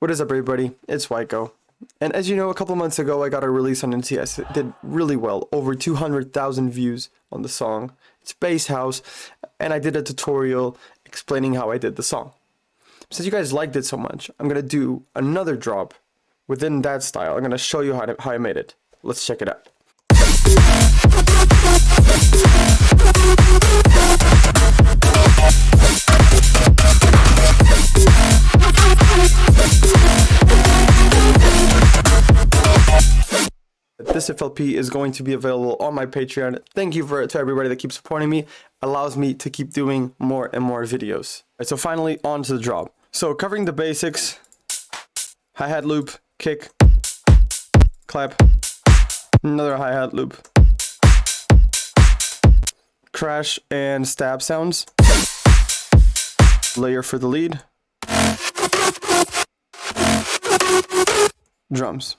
What is up, everybody? It's 𝗪𝗞𝗢. And as you know, a couple months ago, I got a release on NTS. It did really well, over 200,000 views on the song. It's Bass House, and I did a tutorial explaining how I did the song. Since you guys liked it so much, I'm gonna do another drop within that style. I'm gonna show you how I made it. Let's check it out. This FLP is going to be available on my Patreon. Thank you to everybody that keeps supporting me. Allows me to keep doing more and more videos. Right, so finally, on to the drop. So covering the basics: hi-hat loop, kick, clap, another hi-hat loop, crash and stab sounds, layer for the lead, drums.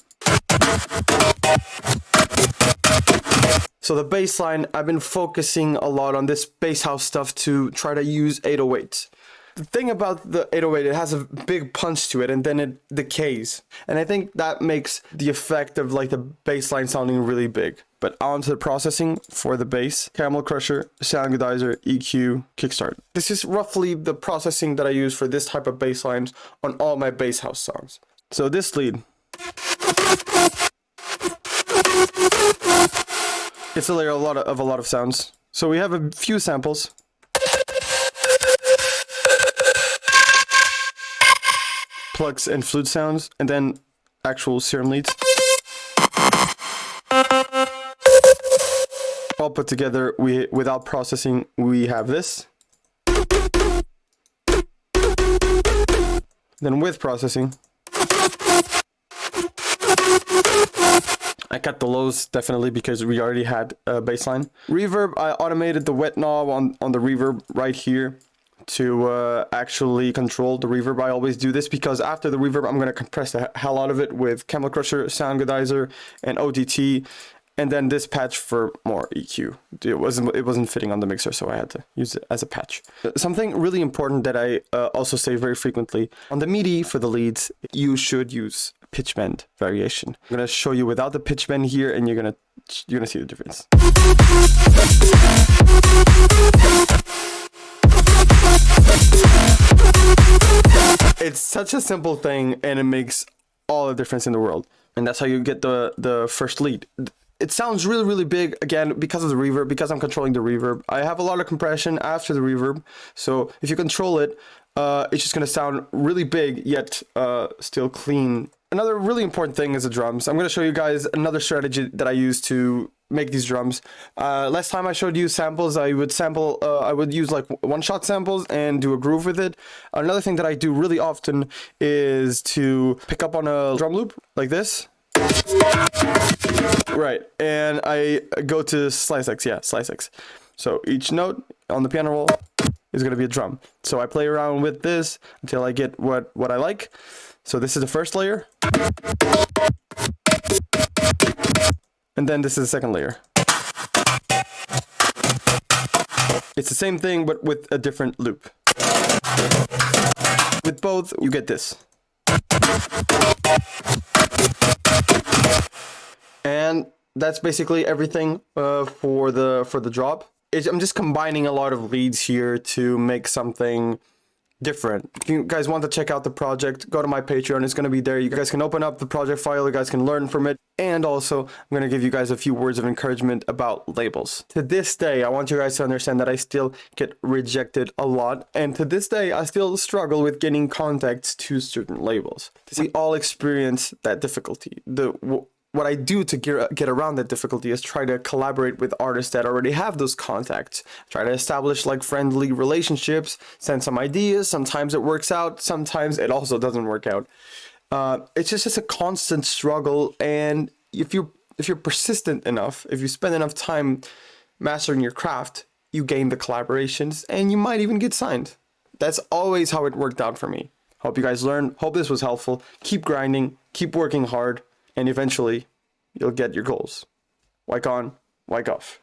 So the bass line, I've been focusing a lot on this bass house stuff to try to use 808s. The thing about the 808, it has a big punch to it and then it decays. And I think that makes the effect of like the bass line sounding really big. But on to the processing for the bass: Camel Crusher, Sound Goodizer, EQ, Kickstart. This is roughly the processing that I use for this type of bass lines on all my bass house songs. So this lead, it's a layer of a lot of sounds. So we have a few samples. Plugs and flute sounds, and then actual serum leads. All put together, without processing, we have this. Then with processing, I cut the lows definitely because we already had a baseline. Reverb, I automated the wet knob on the reverb right here to actually control the reverb. I always do this because after the reverb, I'm going to compress the hell out of it with Camel Crusher, Sound Goodizer, and OTT, and then this patch for more EQ. It wasn't fitting on the mixer, so I had to use it as a patch. Something really important that I also say very frequently: on the MIDI for the leads, you should use pitch bend variation. I'm gonna show you without the pitch bend here, and you're gonna see the difference. It's such a simple thing, and it makes all the difference in the world. And that's how you get the first lead. It sounds really, really big, again, because of the reverb, because I'm controlling the reverb. I have a lot of compression after the reverb, so if you control it, it's just gonna sound really big, yet still clean. Another really important thing is the drums. I'm gonna show you guys another strategy that I use to make these drums. Last time I showed you samples, I would use like one-shot samples and do a groove with it. Another thing that I do really often is to pick up on a drum loop like this. Right, and I go to slice X, slice X. So each note on the piano roll is gonna be a drum. So I play around with this until I get what I like. So this is the first layer. And then this is the second layer. It's the same thing, but with a different loop. With both, you get this. And that's basically everything for the drop. I'm just combining a lot of leads here to make something different. If you guys want to check out the project, go to my Patreon. It's going to be there. You guys can open up the project file. You guys can learn from it. And also, I'm going to give you guys a few words of encouragement about labels. To this day, I want you guys to understand that I still get rejected a lot. And to this day, I still struggle with getting contacts to certain labels. We all experience that difficulty. What I do to get around that difficulty is try to collaborate with artists that already have those contacts. Try to establish like friendly relationships, send some ideas. Sometimes it works out, sometimes it also doesn't work out. It's just a constant struggle, and if you're persistent enough, if you spend enough time mastering your craft, you gain the collaborations and you might even get signed. That's always how it worked out for me. Hope you guys learned. Hope this was helpful. Keep grinding, keep working hard, and eventually you'll get your goals. 𝗪𝗞𝗢, 𝗪𝗞𝗢.